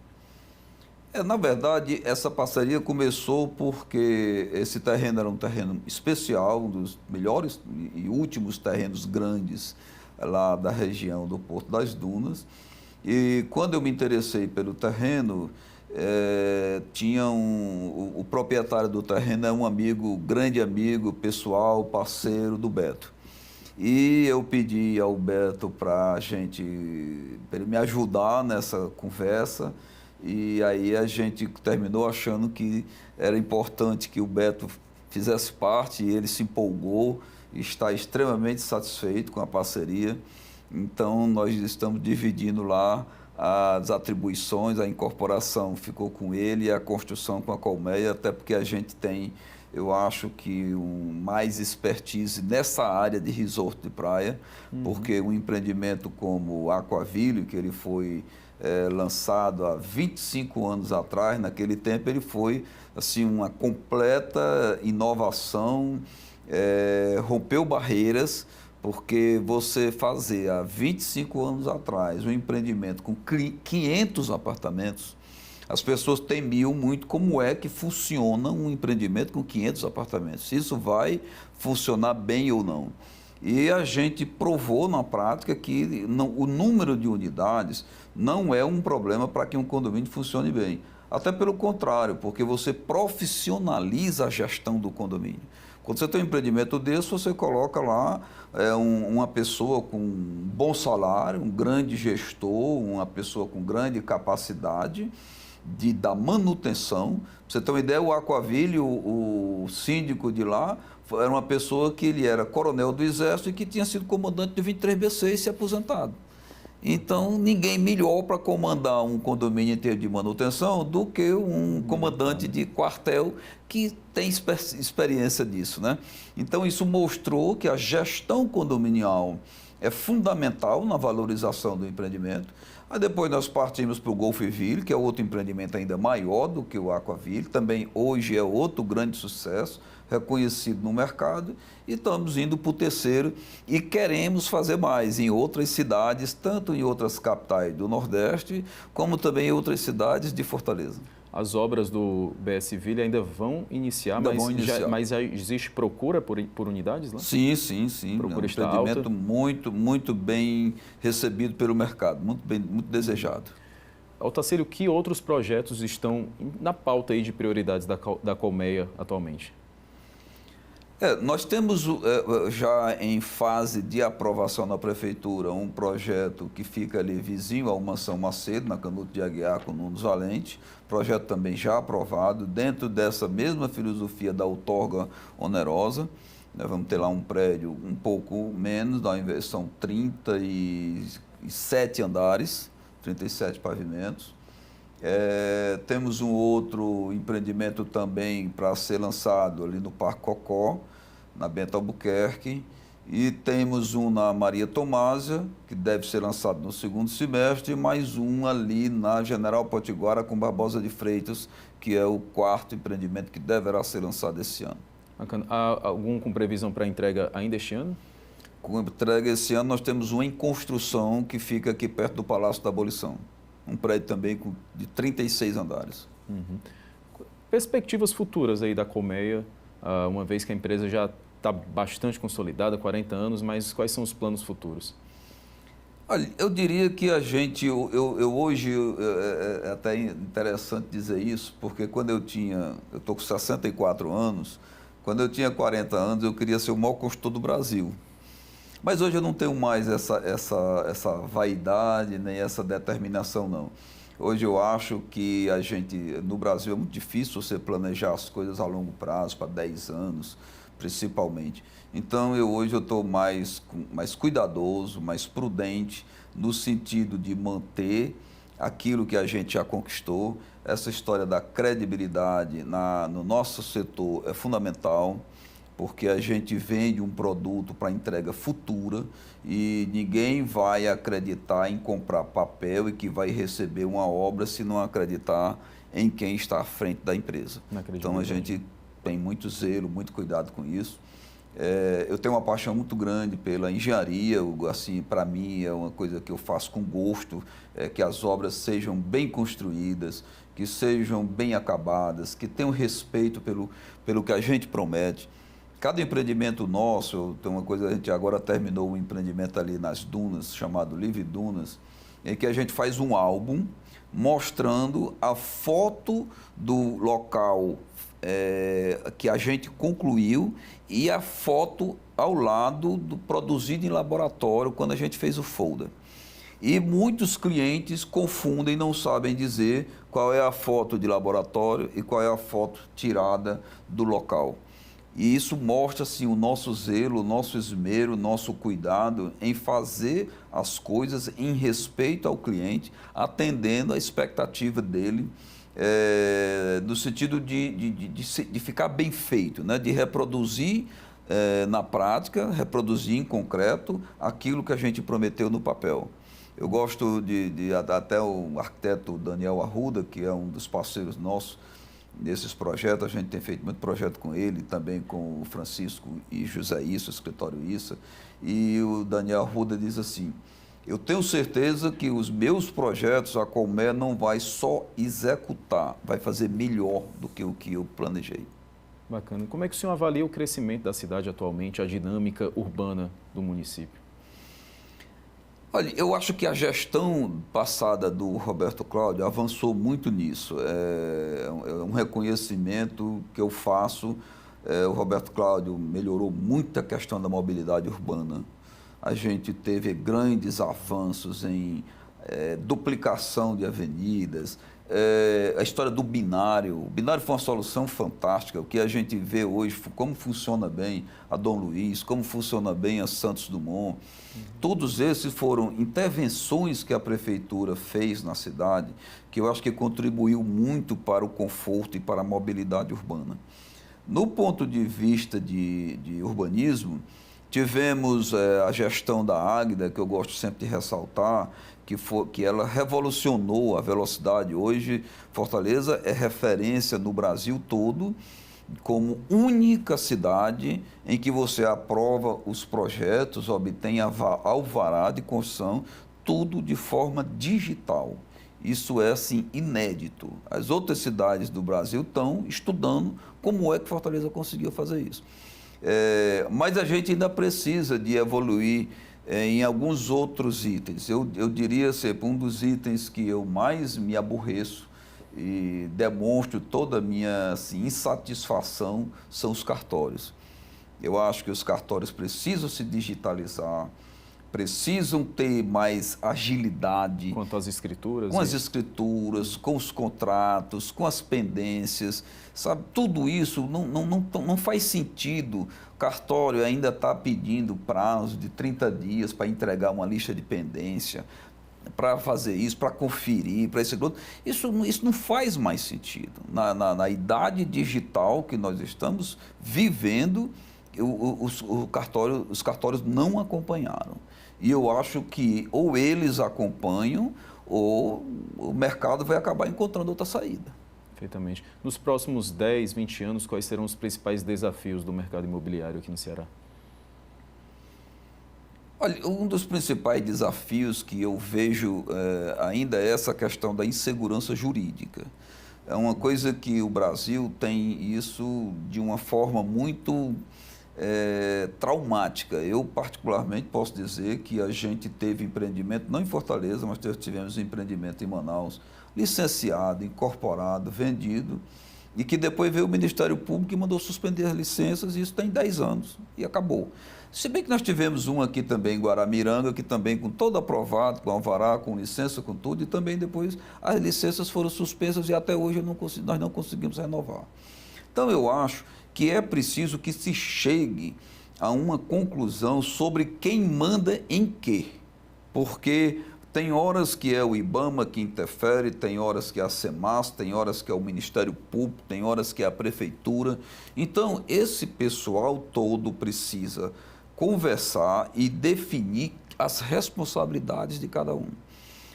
[SPEAKER 2] Na verdade, essa parceria começou porque esse terreno era um terreno especial, um dos melhores e últimos terrenos grandes lá da região do Porto das Dunas. E quando eu me interessei pelo terreno, o proprietário do terreno é um amigo, grande amigo, pessoal, parceiro do Beto. E eu pedi ao Beto para ele me ajudar nessa conversa. E aí a gente terminou achando que era importante que o Beto fizesse parte e ele se empolgou e está extremamente satisfeito com a parceria. Então, nós estamos dividindo lá as atribuições, a incorporação ficou com ele e a construção com a Colmeia, até porque a gente tem, eu acho que mais expertise nessa área de resort de praia, porque um empreendimento como o Aquaville, que ele foi lançado há 25 anos atrás, naquele tempo ele foi assim, uma completa inovação, rompeu barreiras, porque você fazer há 25 anos atrás um empreendimento com 500 apartamentos, as pessoas temiam muito como é que funciona um empreendimento com 500 apartamentos, se isso vai funcionar bem ou não. E a gente provou na prática que o número de unidades não é um problema para que um condomínio funcione bem. Até pelo contrário, porque você profissionaliza a gestão do condomínio. Quando você tem um empreendimento desse, você coloca lá uma pessoa com um bom salário, um grande gestor, uma pessoa com grande capacidade da manutenção. Pra você ter uma ideia, o Aquaville, o síndico de lá, era uma pessoa que ele era coronel do Exército e que tinha sido comandante de 23 BC e se aposentado. Então, ninguém melhor para comandar um condomínio inteiro de manutenção do que um comandante de quartel que tem experiência disso, né? Então, isso mostrou que a gestão condominial é fundamental na valorização do empreendimento. Aí depois nós partimos para o Golfville, que é outro empreendimento ainda maior do que o Aquaville, também hoje é outro grande sucesso, reconhecido no mercado, e estamos indo para o terceiro e queremos fazer mais em outras cidades, tanto em outras capitais do Nordeste, como também em outras cidades de Fortaleza.
[SPEAKER 1] As obras do BSville ainda vão iniciar, mas já existe procura por unidades lá?
[SPEAKER 2] Sim.
[SPEAKER 1] Procura está
[SPEAKER 2] alta.
[SPEAKER 1] alta?
[SPEAKER 2] Muito bem recebido pelo mercado, muito desejado.
[SPEAKER 1] Otacílio, que outros projetos estão na pauta aí de prioridades da Colmeia atualmente?
[SPEAKER 2] Nós temos já em fase de aprovação na Prefeitura um projeto que fica ali vizinho ao Mansão Macedo, na Canuto de Aguiar, com Nunes Valente, projeto também já aprovado, dentro dessa mesma filosofia da outorga onerosa. Nós vamos ter lá um prédio um pouco menos, são 37 andares, 37 pavimentos. Temos um outro empreendimento também para ser lançado ali no Parque Cocó, na Bento Albuquerque, e temos um na Maria Tomásia, que deve ser lançado no segundo semestre, e mais um ali na General Potiguara com Barbosa de Freitas, que é o quarto empreendimento que deverá ser lançado esse ano.
[SPEAKER 1] Bacana. Há algum com previsão para entrega ainda este ano?
[SPEAKER 2] Com entrega esse ano, nós temos um em construção que fica aqui perto do Palácio da Abolição. Um prédio também de 36 andares.
[SPEAKER 1] Uhum. Perspectivas futuras aí da Colmeia, uma vez que a empresa já está bastante consolidada, 40 anos, mas quais são os planos futuros?
[SPEAKER 2] Olha, eu diria que a gente, hoje, é até interessante dizer isso, porque quando eu estou com 64 anos, quando eu tinha 40 anos, eu queria ser o maior construtor do Brasil. Mas hoje eu não tenho mais essa vaidade, nem essa determinação, não. Hoje eu acho que no Brasil é muito difícil você planejar as coisas a longo prazo, para 10 anos, principalmente. Então, hoje eu estou mais cuidadoso, mais prudente, no sentido de manter aquilo que a gente já conquistou. Essa história da credibilidade no nosso setor é fundamental, porque a gente vende um produto para entrega futura e ninguém vai acreditar em comprar papel e que vai receber uma obra se não acreditar em quem está à frente da empresa. Então, a gente tem muito zelo, muito cuidado com isso. Eu tenho uma paixão muito grande pela engenharia, assim, para mim é uma coisa que eu faço com gosto, que as obras sejam bem construídas, que sejam bem acabadas, que tenham respeito pelo que a gente promete. Cada empreendimento nosso, tem uma coisa, a gente agora terminou um empreendimento ali nas Dunas, chamado Livre Dunas, em que a gente faz um álbum mostrando a foto do local que a gente concluiu e a foto ao lado do produzido em laboratório quando a gente fez o folder. E muitos clientes confundem, não sabem dizer qual é a foto de laboratório e qual é a foto tirada do local. E isso mostra assim, o nosso zelo, o nosso esmero, o nosso cuidado em fazer as coisas em respeito ao cliente, atendendo à expectativa dele, no sentido de ficar bem feito, né? De reproduzir na prática, reproduzir em concreto aquilo que a gente prometeu no papel. Eu gosto até o arquiteto Daniel Arruda, que é um dos parceiros nossos, nesses projetos, a gente tem feito muito projeto com ele, também com o Francisco e José Issa, o escritório Issa, e o Daniel Arruda diz assim: eu tenho certeza que os meus projetos, a Colmea não vai só executar, vai fazer melhor do que o que eu planejei.
[SPEAKER 1] Bacana. Como é que o senhor avalia o crescimento da cidade atualmente, a dinâmica urbana do município?
[SPEAKER 2] Olha, eu acho que a gestão passada do Roberto Cláudio avançou muito nisso. É um reconhecimento que eu faço. O Roberto Cláudio melhorou muito a questão da mobilidade urbana. A gente teve grandes avanços em duplicação de avenidas, a história do binário. O binário foi uma solução fantástica. O que a gente vê hoje, como funciona bem a Dom Luiz, como funciona bem a Santos Dumont. Todos esses foram intervenções que a prefeitura fez na cidade, que eu acho que contribuiu muito para o conforto e para a mobilidade urbana. No ponto de vista de urbanismo, tivemos a gestão da Águida, que eu gosto sempre de ressaltar, que ela revolucionou a velocidade. Hoje, Fortaleza é referência no Brasil todo, como única cidade em que você aprova os projetos, obtém alvará de construção, tudo de forma digital. Isso é, assim, inédito. As outras cidades do Brasil estão estudando como é que Fortaleza conseguiu fazer isso. Mas a gente ainda precisa de evoluir em alguns outros itens. Eu diria ser um dos itens que eu mais me aborreço e demonstro toda a minha insatisfação são os cartórios. Eu acho que os cartórios precisam se digitalizar, precisam ter mais agilidade.
[SPEAKER 1] Quanto às escrituras?
[SPEAKER 2] Com as escrituras, com os contratos, com as pendências, sabe? Tudo isso não faz sentido. O cartório ainda está pedindo prazo de 30 dias para entregar uma lista de pendência, para fazer isso, para conferir, para esse outro. Isso não faz mais sentido. Na idade digital que nós estamos vivendo, os cartórios não acompanharam. E eu acho que ou eles acompanham ou o mercado vai acabar encontrando outra saída.
[SPEAKER 1] Perfeitamente. Nos próximos 10, 20 anos, quais serão os principais desafios do mercado imobiliário aqui no Ceará?
[SPEAKER 2] Olha, um dos principais desafios que eu vejo ainda é essa questão da insegurança jurídica. É uma coisa que o Brasil tem isso de uma forma muito traumática. Eu, particularmente, posso dizer que a gente teve empreendimento, não em Fortaleza, mas tivemos empreendimento em Manaus, licenciado, incorporado, vendido, e que depois veio o Ministério Público e mandou suspender as licenças, e isso tem 10 anos, e acabou. Se bem que nós tivemos um aqui também em Guaramiranga, que também com todo aprovado, com alvará, com licença, com tudo, e também depois as licenças foram suspensas e até hoje nós não conseguimos renovar. Então eu acho que é preciso que se chegue a uma conclusão sobre quem manda em quê. Porque tem horas que é o IBAMA que interfere, tem horas que é a SEMAS, tem horas que é o Ministério Público, tem horas que é a Prefeitura. Então, esse pessoal todo precisa conversar e definir as responsabilidades de cada um.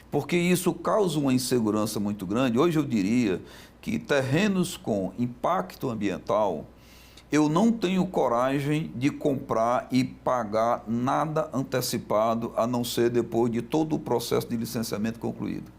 [SPEAKER 2] Porque isso causa uma insegurança muito grande. Hoje eu diria que terrenos com impacto ambiental, eu não tenho coragem de comprar e pagar nada antecipado, a não ser depois de todo o processo de licenciamento concluído.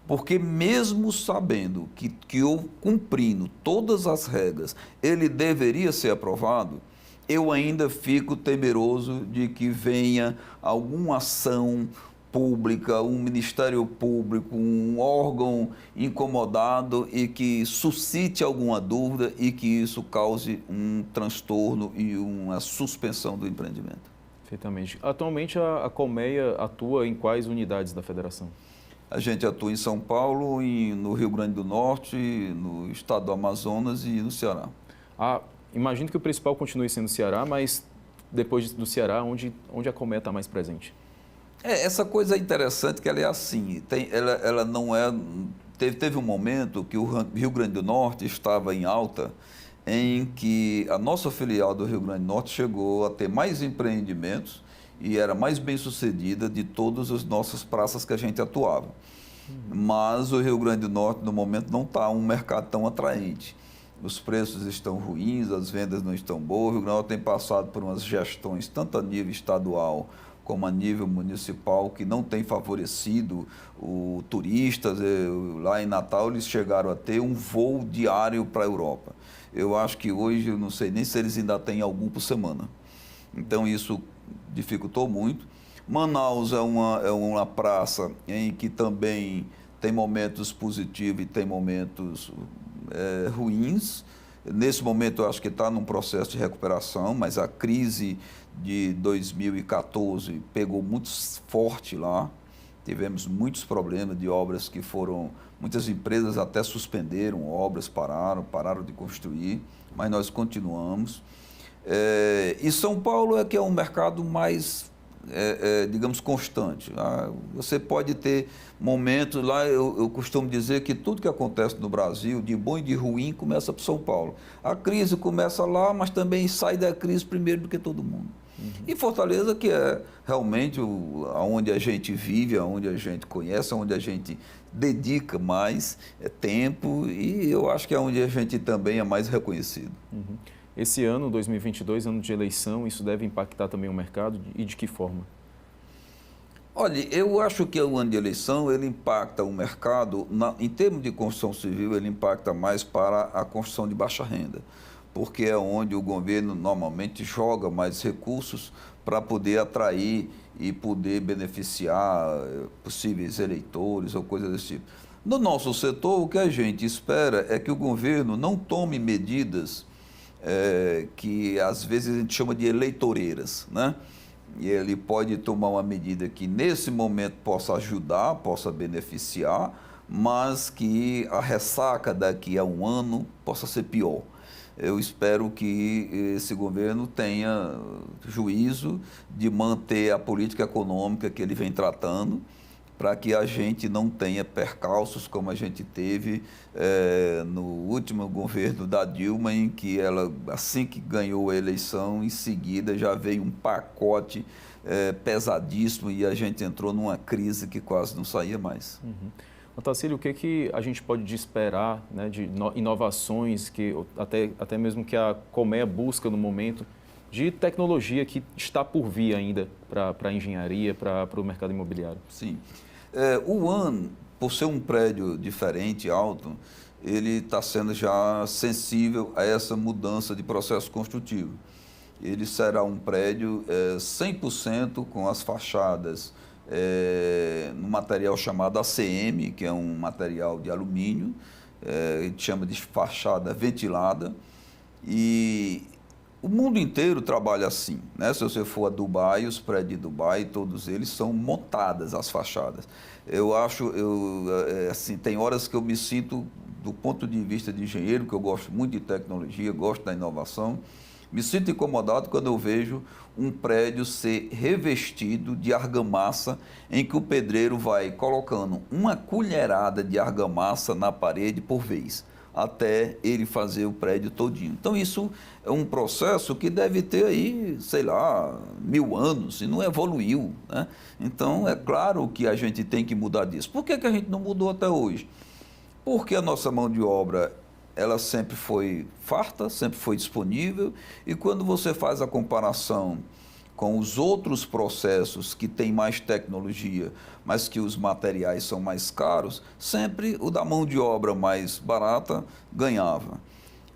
[SPEAKER 2] Porque mesmo sabendo que eu cumprindo todas as regras, ele deveria ser aprovado, eu ainda fico temeroso de que venha alguma ação pública, um Ministério Público, um órgão incomodado e que suscite alguma dúvida e que isso cause um transtorno e uma suspensão do empreendimento.
[SPEAKER 1] Perfeitamente. Atualmente, a Colmeia atua em quais unidades da federação?
[SPEAKER 2] A gente atua em São Paulo, no Rio Grande do Norte, no estado do Amazonas e no Ceará.
[SPEAKER 1] Imagino que o principal continue sendo o Ceará, mas depois do Ceará, onde a Colmeia está mais presente?
[SPEAKER 2] Essa coisa é interessante que ela é assim, ela não é... Teve um momento que o Rio Grande do Norte estava em alta, em que a nossa filial do Rio Grande do Norte chegou a ter mais empreendimentos e era mais bem sucedida de todas as nossas praças que a gente atuava. Mas o Rio Grande do Norte, no momento, não está um mercado tão atraente. Os preços estão ruins, as vendas não estão boas. O Rio Grande do Norte tem passado por umas gestões, tanto a nível estadual como a nível municipal, que não tem favorecido os turistas. Lá em Natal, eles chegaram a ter um voo diário para a Europa. Eu acho que hoje, eu não sei nem se eles ainda têm algum por semana. Então, isso dificultou muito. Manaus é uma praça em que também tem momentos positivos e tem momentos ruins. Nesse momento, eu acho que está num processo de recuperação, mas a crise de 2014 pegou muito forte lá. Tivemos muitos problemas de obras que foram... Muitas empresas até suspenderam obras, pararam de construir, mas nós continuamos. E São Paulo é que é um mercado mais, digamos, constante. Você pode ter momentos lá, eu costumo dizer que tudo que acontece no Brasil, de bom e de ruim, começa por São Paulo. A crise começa lá, mas também sai da crise primeiro do que todo mundo. E Fortaleza, que é realmente onde a gente vive, onde a gente conhece, onde a gente dedica mais tempo, e eu acho que é onde a gente também é mais reconhecido.
[SPEAKER 1] Esse ano, 2022, ano de eleição, isso deve impactar também o mercado e de que forma?
[SPEAKER 2] Olha, eu acho que o ano de eleição, ele impacta o mercado, em termos de construção civil, ele impacta mais para a construção de baixa renda, porque é onde o governo normalmente joga mais recursos para poder atrair e poder beneficiar possíveis eleitores ou coisas desse tipo. No nosso setor, o que a gente espera é que o governo não tome medidas que às vezes a gente chama de eleitoreiras, né? E ele pode tomar uma medida que nesse momento possa ajudar, possa beneficiar, mas que a ressaca daqui a um ano possa ser pior. Eu espero que esse governo tenha juízo de manter a política econômica que ele vem tratando, para que a gente não tenha percalços como a gente teve no último governo da Dilma, em que ela, assim que ganhou a eleição, em seguida já veio um pacote pesadíssimo e a gente entrou numa crise que quase não saía mais.
[SPEAKER 1] Otacílio, o que a gente pode esperar, né, de inovações, que até mesmo que a Colmeia busca no momento, de tecnologia que está por vir ainda para a engenharia, para o mercado imobiliário?
[SPEAKER 2] Sim. O AN, por ser um prédio diferente, alto, ele está sendo já sensível a essa mudança de processo construtivo. Ele será um prédio 100% com as fachadas no material chamado ACM, que é um material de alumínio, a gente chama de fachada ventilada, e O mundo inteiro trabalha assim, né? Se você for a Dubai, os prédios de Dubai, todos eles são montadas as fachadas. Eu acho, assim, tem horas que eu me sinto, do ponto de vista de engenheiro, que eu gosto muito de tecnologia, gosto da inovação, me sinto incomodado quando eu vejo um prédio ser revestido de argamassa, em que o pedreiro vai colocando uma colherada de argamassa na parede por vez, até ele fazer o prédio todinho. Então isso é um processo que deve ter aí, sei lá, 1000 anos e não evoluiu, né? Então é claro que a gente tem que mudar disso. Por que a gente não mudou até hoje? Porque a nossa mão de obra, ela sempre foi farta, sempre foi disponível, e quando você faz a comparação com os outros processos que têm mais tecnologia, mas que os materiais são mais caros, sempre o da mão de obra mais barata ganhava.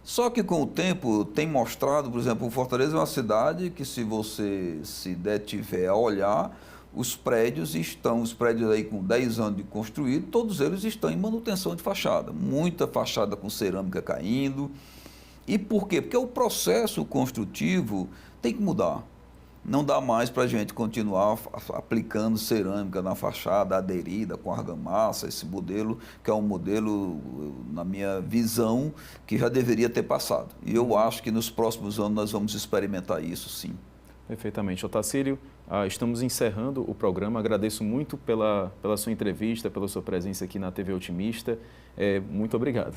[SPEAKER 2] Só que com o tempo tem mostrado, por exemplo, o Fortaleza é uma cidade que, se você se detiver a olhar, os prédios aí com 10 anos de construído, todos eles estão em manutenção de fachada. Muita fachada com cerâmica caindo. E por quê? Porque o processo construtivo tem que mudar. Não dá mais para a gente continuar aplicando cerâmica na fachada, aderida com argamassa, esse modelo, que é um modelo, na minha visão, que já deveria ter passado. E eu acho que nos próximos anos nós vamos experimentar isso, sim.
[SPEAKER 1] Perfeitamente. Otacílio, estamos encerrando o programa. Agradeço muito pela sua entrevista, pela sua presença aqui na TV Otimista. Muito obrigado.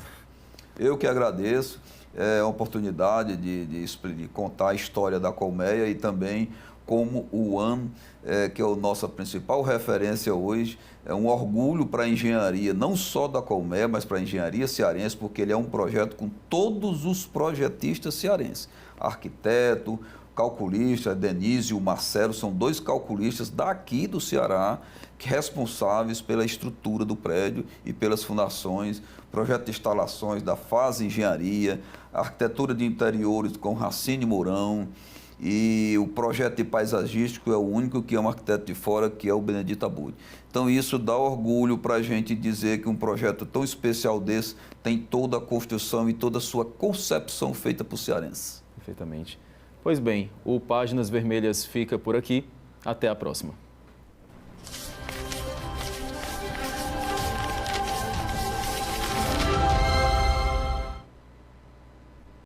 [SPEAKER 2] Eu que agradeço. É a oportunidade de contar a história da colmeia e também como o UAM, que é a nossa principal referência hoje, é um orgulho para a engenharia, não só da colmeia, mas para a engenharia cearense, porque ele é um projeto com todos os projetistas cearenses, arquiteto, calculista, Denise e o Marcelo, são 2 calculistas daqui do Ceará, responsáveis pela estrutura do prédio e pelas fundações, projeto de instalações da Fase Engenharia, arquitetura de interiores com Racine Mourão, e o projeto de paisagístico é o único que é um arquiteto de fora, que é o Benedito Abud. Então isso dá orgulho para a gente dizer que um projeto tão especial desse tem toda a construção e toda a sua concepção feita por cearenses.
[SPEAKER 1] Perfeitamente. Pois bem, o Páginas Vermelhas fica por aqui. Até a próxima.